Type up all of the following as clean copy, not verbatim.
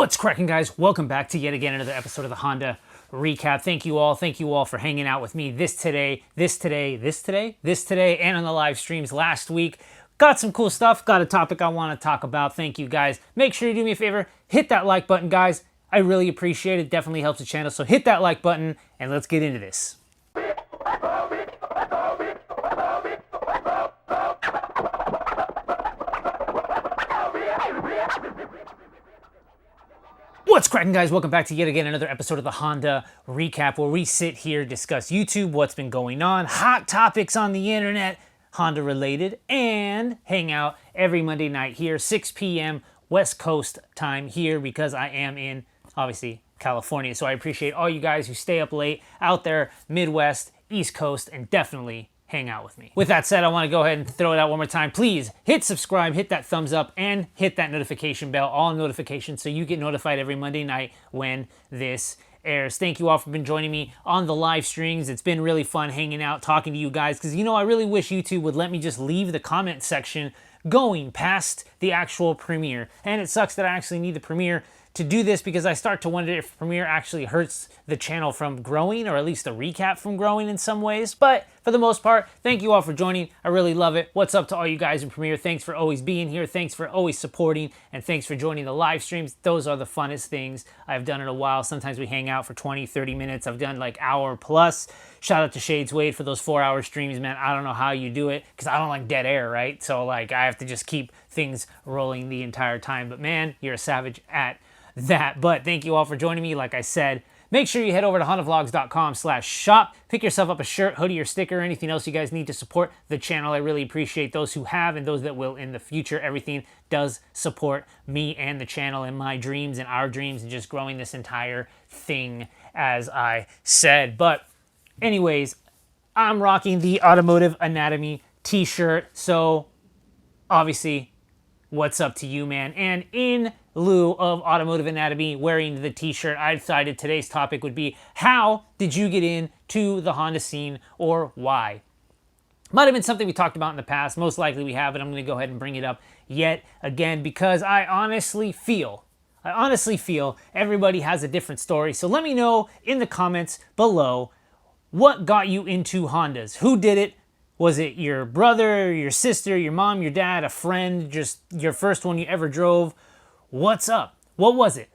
What's cracking, guys? Welcome back to yet again another episode of the Honda Recap. Thank you all for hanging out with me this today, and on the live streams last week. Got some cool stuff, got a topic I want to talk about. Thank you, guys. Make sure you do me a favor, hit that like button, guys. I really appreciate it. Definitely helps the channel, so hit that like button, and let's get into this. What's cracking, guys? Welcome back to yet again another episode of the Honda Recap, where we sit here, discuss YouTube, what's been going on, hot topics on the internet, Honda related, and hang out every Monday night here, 6 p.m. West Coast time here, because I am in, obviously, California. So I appreciate all you guys who stay up late out there, Midwest, East Coast, and definitely hang out with me. With that said, I want to go ahead and throw it out one more time. Please hit subscribe, hit that thumbs up, and hit that notification bell, all notifications, so you get notified every Monday night when this airs. Thank you all for been joining me on the live streams. It's been really fun hanging out, talking to you guys, because I really wish YouTube would let me just leave the comment section going past the actual premiere. And it sucks that I actually need the premiere to do this, because I start to wonder if Premiere actually hurts the channel from growing, or at least the recap from growing in some ways. But for the most part, thank you all for joining. I really love it. What's up to all you guys in Premiere? Thanks for always being here. Thanks for always supporting, and thanks for joining the live streams. Those are the funnest things I've done in a while. Sometimes we hang out for 20, 30 minutes. I've done like hour plus. Shout out to Shades Wade for those 4-hour streams, man. I don't know how you do it, because I don't like dead air, right? So like I have to just keep things rolling the entire time. But man, you're a savage at that. But thank you all for joining me. Like I said, make sure you head over to HondaVlogs.com/shop. Pick yourself up a shirt, hoodie, or sticker, or anything else you guys need to support the channel. I really appreciate those who have and those that will in the future. Everything does support me and the channel and my dreams and our dreams and just growing this entire thing, as I said. But anyways, I'm rocking the Automotive Anatomy t-shirt. So obviously, what's up to you, man? And in lieu of Automotive Anatomy wearing the t-shirt, I decided today's topic would be, how did you get into the Honda scene, or why? Might have been something we talked about in the past. Most likely we have, but I'm going to go ahead and bring it up yet again, because I honestly feel everybody has a different story. So let me know in the comments below, what got you into Hondas? Who did it? Was it your brother, your sister, your mom, your dad, a friend, just your first one you ever drove? What's up? What was it?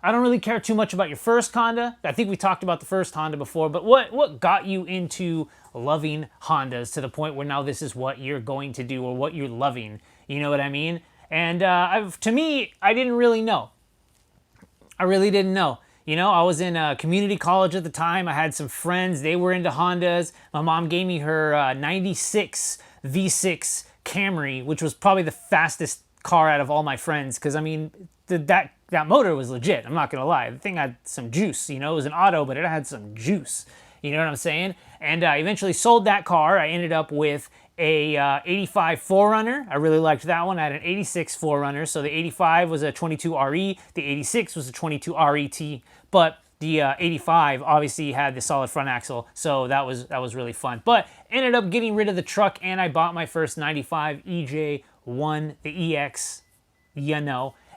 I don't really care too much about your first Honda. I think we talked about the first Honda before, but what got you into loving Hondas to the point where now this is what you're going to do, or what you're loving? You know what I mean? And to me, I didn't really know. I really didn't know. I was in community college at the time. I had some friends. They were into Hondas. My mom gave me her 96 V6 Camry, which was probably the fastest car out of all my friends, because that motor was legit. I'm not gonna lie, the thing had some juice. It was an auto, but it had some juice. You know what I'm saying? And I eventually sold that car. I ended up with a 85 4Runner. I really liked that one. I had an 86 4Runner. So the 85 was a 22 RE, the 86 was a 22 RET, but the 85 obviously had the solid front axle, so that was really fun. But ended up getting rid of the truck, and I bought my first 95 EJ1, the EX,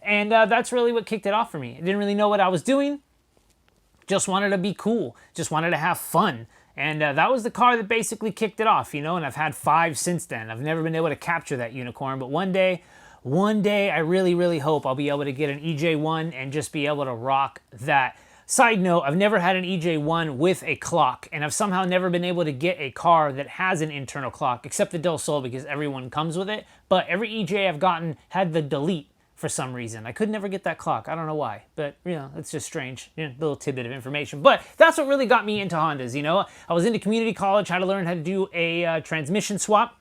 and that's really what kicked it off for me. I didn't really know what I was doing, just wanted to be cool, just wanted to have fun. And that was the car that basically kicked it off, and I've had 5 since then. I've never been able to capture that unicorn, but one day, I really, really hope I'll be able to get an EJ1 and just be able to rock that. Side note, I've never had an EJ1 with a clock, and I've somehow never been able to get a car that has an internal clock, except the Del Sol, because everyone comes with it. But every EJ I've gotten had the delete for some reason. I could never get that clock. I don't know why, but it's just strange. Little tidbit of information. But that's what really got me into Hondas. I was into community college, had to learn how to do a transmission swap.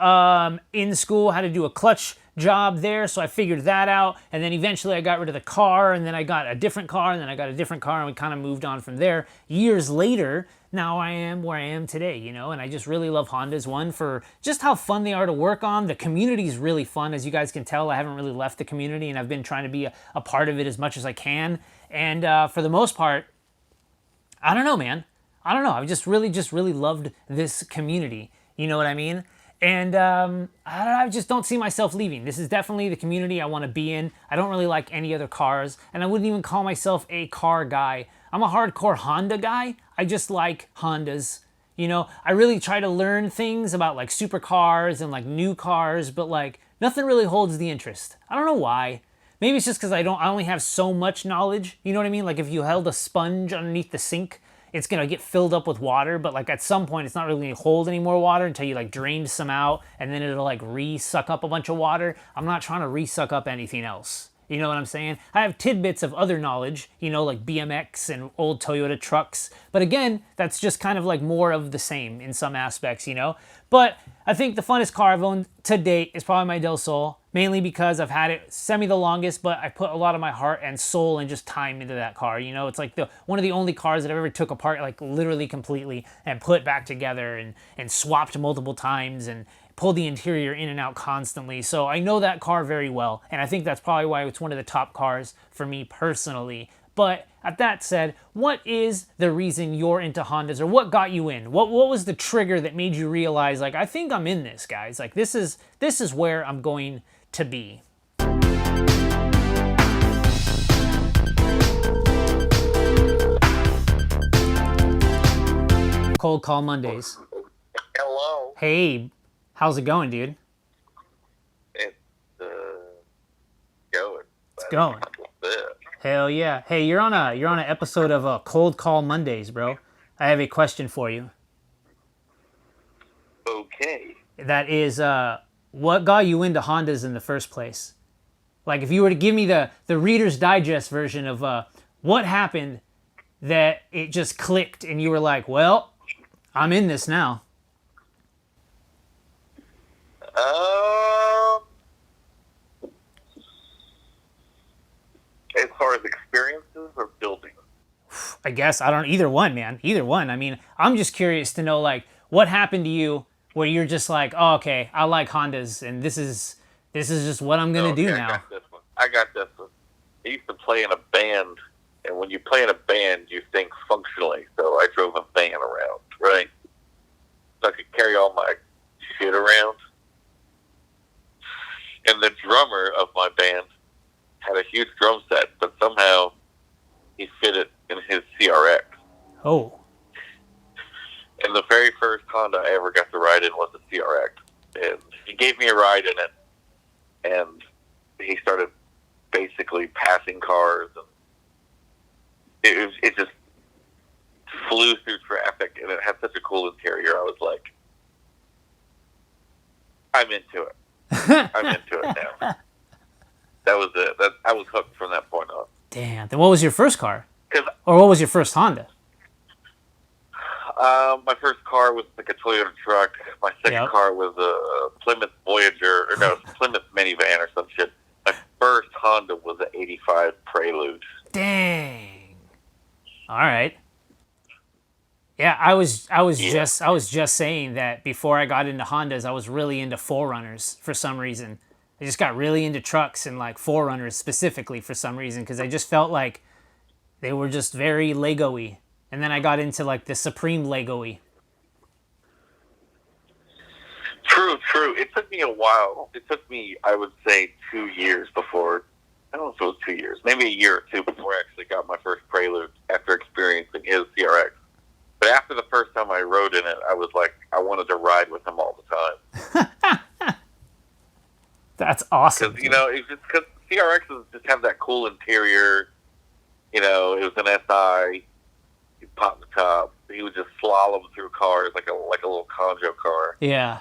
In school, how to do a clutch job there, so I figured that out, and then eventually I got rid of the car, and then I got a different car, and then I got a different car, and we kind of moved on from there. Years later, now I am where I am today, and I just really love Hondas. One, for just how fun they are to work on. The community is really fun. As you guys can tell, I haven't really left the community, and I've been trying to be a part of it as much as I can, and for the most part, I don't know, man. I don't know. I've just really loved this community. You know what I mean? And I don't know, I just don't see myself leaving. This is definitely the community I want to be in. I don't really like any other cars, and I wouldn't even call myself a car guy. I'm a hardcore Honda guy. I just like Hondas. You know, I really try to learn things about like supercars and like new cars, but like nothing really holds the interest. I don't know why. Maybe it's just because I only have so much knowledge. You know what I mean? Like if you held a sponge underneath the sink, it's gonna get filled up with water, but like at some point it's not really gonna hold any more water until you like drained some out, and then it'll like re-suck up a bunch of water. I'm not trying to re-suck up anything else. You know what I'm saying? I have tidbits of other knowledge, you know, like BMX and old Toyota trucks. But again, that's just kind of like more of the same in some aspects, you know? But I think the funnest car I've owned to date is probably my Del Sol, mainly because I've had it semi the longest, but I put a lot of my heart and soul and just time into that car. You know, it's like one of the only cars that I've ever took apart like literally completely and put back together and swapped multiple times and pulled the interior in and out constantly. So I know that car very well, and I think that's probably why it's one of the top cars for me personally. But at that said, what is the reason you're into Hondas, or what got you in? What was the trigger that made you realize, like, I think I'm in this, guys. Like, this is where I'm going to be. Cold Call Mondays. Hello. Hey, how's it going, dude? It's going. It's going. Hell yeah. Hey, you're on an episode of Cold Call Mondays, bro. I have a question for you. Okay. That is, what got you into Hondas in the first place? Like, if you were to give me the Reader's Digest version of what happened that it just clicked and you were like, well, I'm in this now. As far as experiences or building? I guess, I don't, either one, man. Either one. I mean, I'm just curious to know, like, what happened to you where you're just like, oh, okay, I like Hondas, and this is just what I'm going to do now. I got this one. I used to play in a band, and when you play in a band, you think functionally. So I drove a van around, right? So I could carry all my shit around. And the drummer of my band had a huge drum set, but somehow he fit it in his CRX. Oh. And the very first Honda I ever got to ride in was a CRX. And he gave me a ride in it. And he started basically passing cars. And it just flew through traffic, and it had such a cool interior. I was like, I'm into it. I'm into it now. That was it. I was hooked from that point on. Damn. Then what was your first car? Or what was your first Honda? My first car was like a Toyota truck. My second car was a Plymouth Voyager, or no, Plymouth minivan or some shit. My first Honda was an '85 Prelude. Dang. All right. Yeah, I was just saying that before I got into Hondas, I was really into 4Runners for some reason. I just got really into trucks and like 4Runners specifically for some reason, because I just felt like they were just very Lego-y. And then I got into like the Supreme Lego-y. True. It took me a while. It took me, I would say, 2 years before, I don't know if it was 2 years, maybe a year or two before I actually got my first Prelude after experiencing his CRX. But after the first time I rode in it, I was like, I wanted to ride with him all the time. That's awesome. Because, you know, it's just because CRXs just have that cool interior. You know, it was an SI. He'd pop the top. He would just slalom through cars like a little conjo car. Yeah.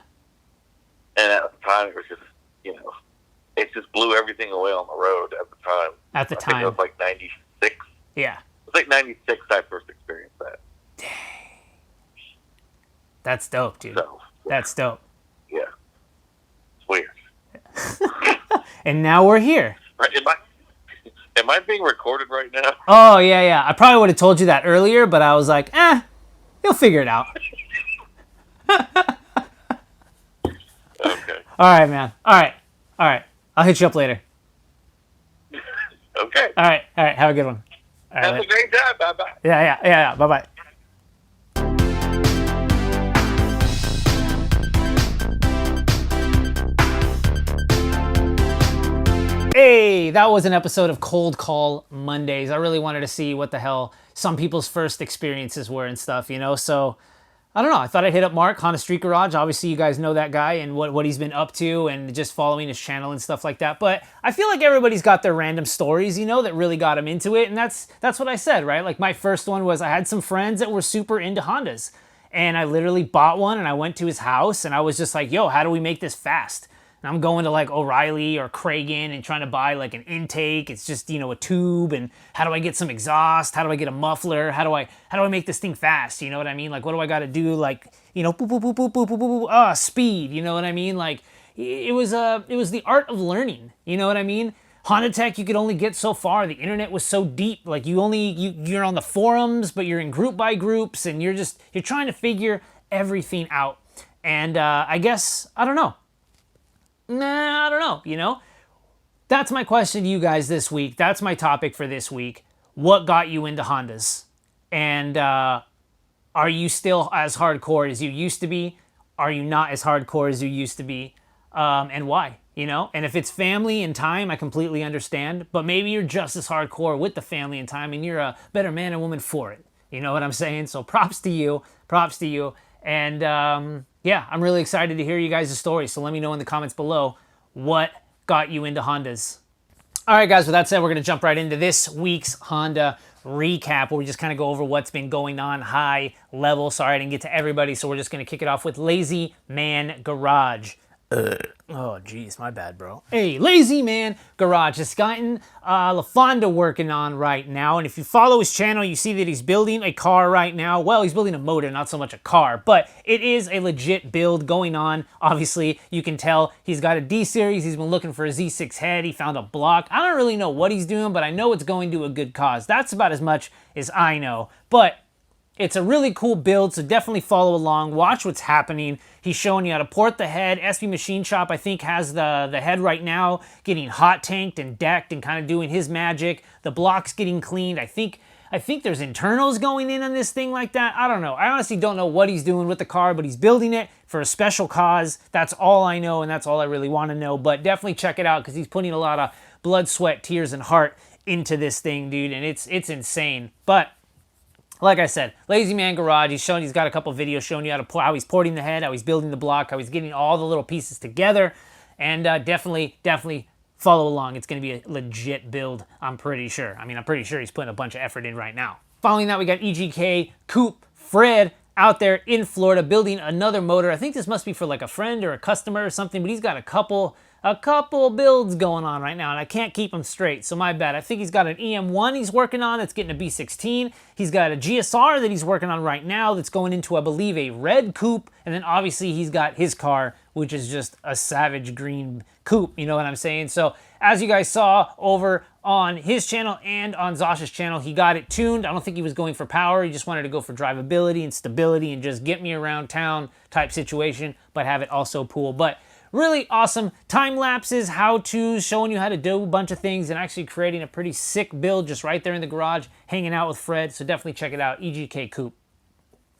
And at the time, it was just, you know, it just blew everything away on the road at the time. At the time. I think it was like 96. Yeah. It was like 96 I first experienced that. Dang. That's dope, dude. So, that's dope. Yeah. It's weird. And now we're here. Am I being recorded right now? Oh, yeah. I probably would have told you that earlier, but I was like, you'll figure it out. Okay. All right, man. All right. I'll hit you up later. Okay. All right. Have a good one. All right, Have a great time. Bye-bye. Yeah. Bye-bye. Hey, that was an episode of Cold Call Mondays. I really wanted to see what the hell some people's first experiences were and stuff, you know? So, I don't know. I thought I'd hit up Mark, Honda Street Garage. Obviously, you guys know that guy and what he's been up to and just following his channel and stuff like that. But I feel like everybody's got their random stories, you know, that really got him into it. And that's what I said, right? Like my first one was I had some friends that were super into Hondas. And I literally bought one and I went to his house and I was just like, yo, how do we make this fast? And I'm going to like O'Reilly or Cragen and trying to buy like an intake. It's just, you know, a tube. And how do I get some exhaust? How do I get a muffler? How do I make this thing fast? You know what I mean? Like, what do I got to do? Like, you know, boop, boop, boop, boop, boop, boop, boop, boop, speed. You know what I mean? Like, it was the art of learning. You know what I mean? Honda Tech, you could only get so far. The internet was so deep. Like you're on the forums, but you're in group by groups, and you're trying to figure everything out. And I guess I don't know. I don't know, you know? That's my question to you guys this week. That's my topic for this week. What got you into Hondas? And are you still as hardcore as you used to be? Are you not as hardcore as you used to be? And why? You know? And if it's family and time, I completely understand. But maybe you're just as hardcore with the family and time and you're a better man and woman for it. You know what I'm saying? So props to you. Props to you. And yeah, I'm really excited to hear you guys' stories. So let me know in the comments below what got you into Hondas. All right, guys, with that said, we're going to jump right into this week's Honda recap where we just kind of go over what's been going on high level. Sorry, I didn't get to everybody, so we're just going to kick it off with Lazy Man Garage. Oh, geez, my bad, bro. Hey, Lazy Man Garage has gotten LaFonda working on right now, and if you follow his channel, you see that he's building a car right now. Well, he's building a motor, not so much a car, but it is a legit build going on. Obviously, you can tell he's got a D-Series. He's been looking for a Z6 head. He found a block. I don't really know what he's doing, but I know it's going to a good cause. That's about as much as I know, but it's a really cool build, so definitely follow along. Watch what's happening. He's showing you how to port the head. SB Machine Shop, I think, has the head right now getting hot tanked and decked and kind of doing his magic. The block's getting cleaned. I think there's internals going in on this thing like that. I don't know. I honestly don't know what he's doing with the car, but he's building it for a special cause. That's all I know, and that's all I really want to know. But definitely check it out because he's putting a lot of blood, sweat, tears, and heart into this thing, dude, and it's insane. But like I said, Lazy Man Garage, he's got a couple videos showing you how he's porting the head, how he's building the block, how he's getting all the little pieces together, and definitely follow along. It's going to be a legit build, I'm pretty sure. I mean, I'm pretty sure he's putting a bunch of effort in right now. Following that, we got EGK Coupe Fred out there in Florida building another motor. I think this must be for like a friend or a customer or something, but he's got a couple builds going on right now, and I can't keep them straight, so my bad. I think he's got an EM1 he's working on that's getting a B16. He's got a GSR that he's working on right now that's going into, I believe, a red coupe, and then obviously he's got his car, which is just a savage green coupe, you know what I'm saying? So as you guys saw over on his channel and on Zosh's channel, he got it tuned. I don't think he was going for power. He just wanted to go for drivability and stability and just get me around town type situation, but have it also pool. But really awesome time lapses, how-tos, showing you how to do a bunch of things and actually creating a pretty sick build just right there in the garage, hanging out with Fred. So definitely check it out, EGK Coupe.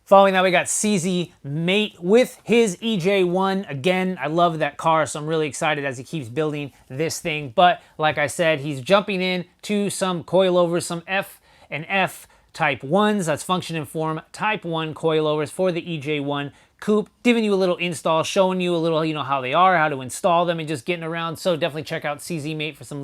Following that, we got CZ Mate with his EJ1. Again, I love that car, so I'm really excited as he keeps building this thing. But like I said, he's jumping in to some coilovers, some F and F Type 1s. That's function and form Type 1 coilovers for the EJ1 Coupe, giving you a little install, showing you a little, you know, how they are, how to install them, and just getting around. So definitely check out CZ Mate for some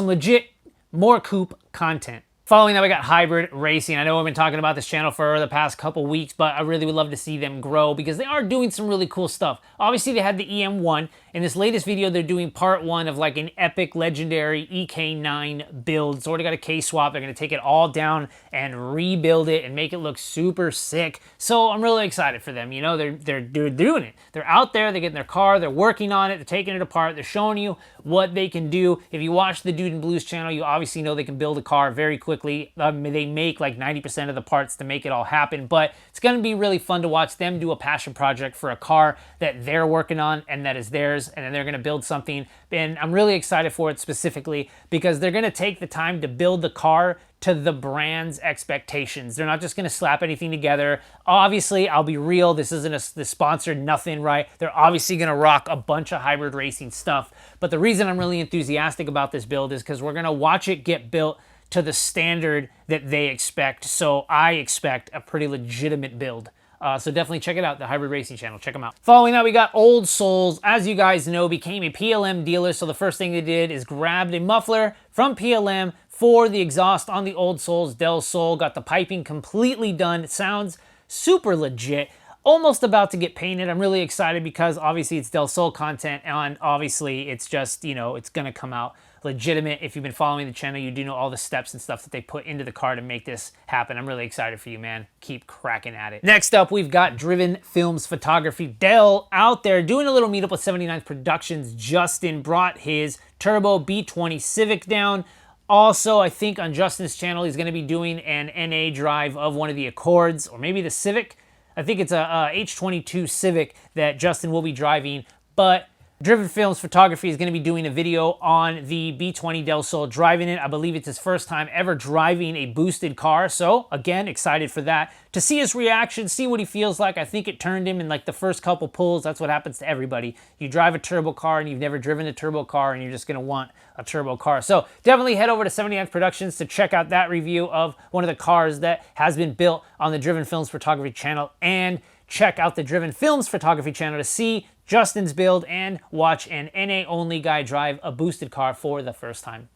legit more coupe content. Following that, we got Hybrid Racing. I know I've been talking about this channel for the past couple weeks, but I really would love to see them grow because they are doing some really cool stuff. Obviously, they had the EM1. In this latest video, they're doing part one of like an epic, legendary EK9 build. So already got a K-swap. They're going to take it all down and rebuild it and make it look super sick. So I'm really excited for them. You know, they're doing it. They're out there. They're getting their car. They're working on it. They're taking it apart. They're showing you what they can do. If you watch the Dude in Blues channel, you obviously know they can build a car very quickly. They make like 90% of the parts to make it all happen, but it's going to be really fun to watch them do a passion project for a car that they're working on and that is theirs, and then they're going to build something, and I'm really excited for it specifically because they're going to take the time to build the car to the brand's expectations. They're not just going to slap anything together. Obviously, I'll be real, this isn't the sponsored nothing, right? They're obviously going to rock a bunch of hybrid racing stuff. But the reason I'm really enthusiastic about this build is because we're going to watch it get built to the standard that they expect. So I expect a pretty legitimate build. So definitely check it out, the Hybrid Racing channel. Check them out. Following that, we got OldSols. As you guys know, became a PLM dealer. So the first thing they did is grabbed a muffler from PLM for the exhaust on the OldSols Del Sol. Got the piping completely done. It sounds super legit. Almost about to get painted. I'm really excited because obviously it's Del Sol content, and obviously it's just, you know, it's going to come out legitimate. If you've been following the channel, you do know all the steps and stuff that they put into the car to make this happen. I'm really excited for you, man. Keep cracking at it. Next up, we've got Driven Films Photography. Dell out there doing a little meetup with 79th Productions. Justin brought his Turbo B20 Civic down. Also, I think on Justin's channel, he's going to be doing an NA drive of one of the Accords, or maybe the Civic. I think it's a H22 Civic that Justin will be driving, but Driven Films Photography is going to be doing a video on the B20 Del Sol driving it. I believe it's his first time ever driving a boosted car. So again, excited for that. To see his reaction, see what he feels like. I think it turned him in like the first couple pulls. That's what happens to everybody. You drive a turbo car and you've never driven a turbo car and you're just going to want a turbo car. So definitely head over to 79th Productions to check out that review of one of the cars that has been built on the Driven Films Photography channel, and check out the Driven Films Photography channel to see Justin's build and watch an NA-only guy drive a boosted car for the first time.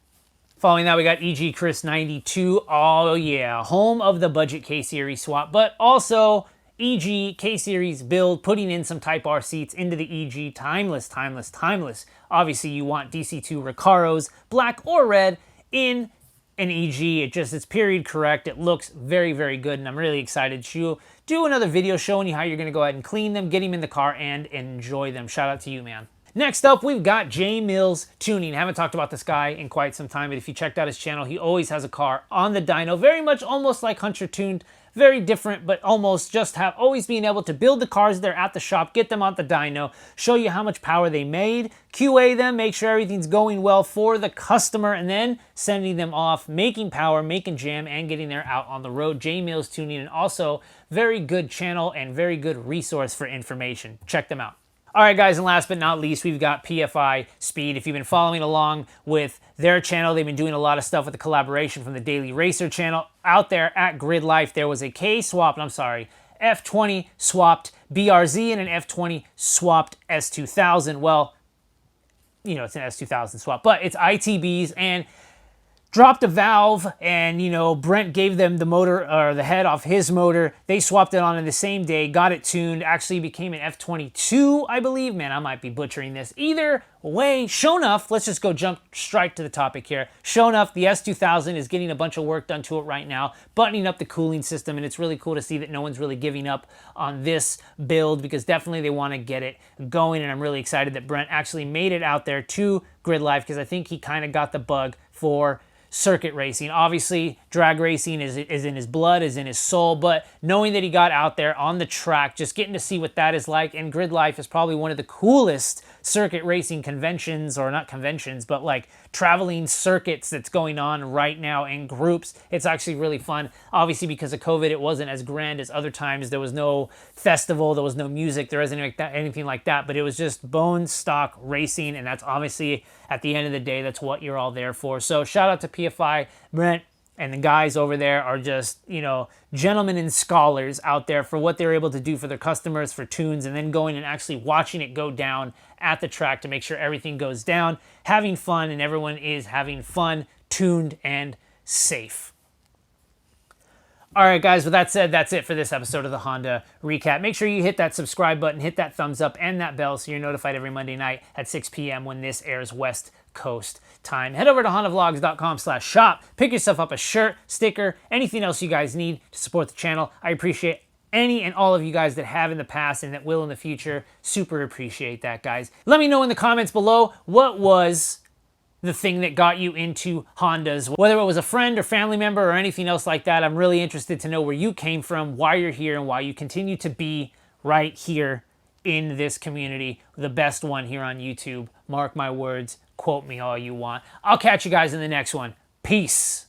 Following that, we got EG Chris 92. Oh yeah, home of the budget K-Series swap, but also EG K-Series build, putting in some Type R seats into the EG. Timeless, timeless, timeless. Obviously, you want DC2 Recaros, black or red, in an EG. It's period correct. It looks very, very good, and I'm really excited to do another video showing you how you're going to go ahead and clean them, get them in the car, and enjoy them. Shout out to you, man. Next up, we've got J Mills Tuning. I haven't talked about this guy in quite some time, but if you checked out his channel, he always has a car on the dyno, very much almost like Hunter Tuned. Very different, but almost just have always being able to build the cars there at the shop, get them on the dyno, show you how much power they made, QA them, make sure everything's going well for the customer, and then sending them off, making power, making jam, and getting there out on the road. J Mills Tuning, and also very good channel and very good resource for information. Check them out. All right, guys, and last but not least, we've got PFI Speed. If you've been following along with their channel, they've been doing a lot of stuff with the collaboration from the Daily Racer channel. Out there at Grid Life, there was a F20 swapped BRZ and an F20 swapped S2000. Well, you know, it's an S2000 swap, but it's ITBs, and dropped a valve, and, you know, Brent gave them the motor, or the head off his motor. They swapped it on in the same day, got it tuned, actually became an F22, I believe. Man, I might be butchering this. Either way, sure enough, let's just go jump straight to the topic here. Sure enough, the S2000 is getting a bunch of work done to it right now, buttoning up the cooling system, and it's really cool to see that no one's really giving up on this build, because definitely they want to get it going, and I'm really excited that Brent actually made it out there to Grid Life, because I think he kind of got the bug for circuit racing. Obviously, drag racing is in his blood, is in his soul, but knowing that he got out there on the track, just getting to see what that is like, and Grid Life is probably one of the coolest circuit racing conventions, or not conventions, but like traveling circuits that's going on right now in groups. It's actually really fun. Obviously, because of COVID, it wasn't as grand as other times. There was no festival, there was no music, there wasn't anything like that, but it was just bone stock racing, and that's obviously, at the end of the day, that's what you're all there for. So shout out to PFI, Brent, and the guys over there are just, you know, gentlemen and scholars out there for what they're able to do for their customers, for tunes, and then going and actually watching it go down at the track to make sure everything goes down, having fun, and everyone is having fun, tuned, and safe. All right, guys, with that said, that's it for this episode of the Honda Recap. Make sure you hit that subscribe button, hit that thumbs up, and that bell so you're notified every Monday night at 6 p.m. when this airs West Coast time. Head over to HondaVlogs.com/shop. Pick yourself up a shirt, sticker, anything else you guys need to support the channel. I appreciate any and all of you guys that have in the past and that will in the future. Super appreciate that, guys. Let me know in the comments below, what was the thing that got you into Hondas, whether it was a friend or family member or anything else like that. I'm really interested to know where you came from, why you're here, and why you continue to be right here in this community, the best one here on YouTube. Mark my words, quote me all you want. I'll catch you guys in the next one. Peace.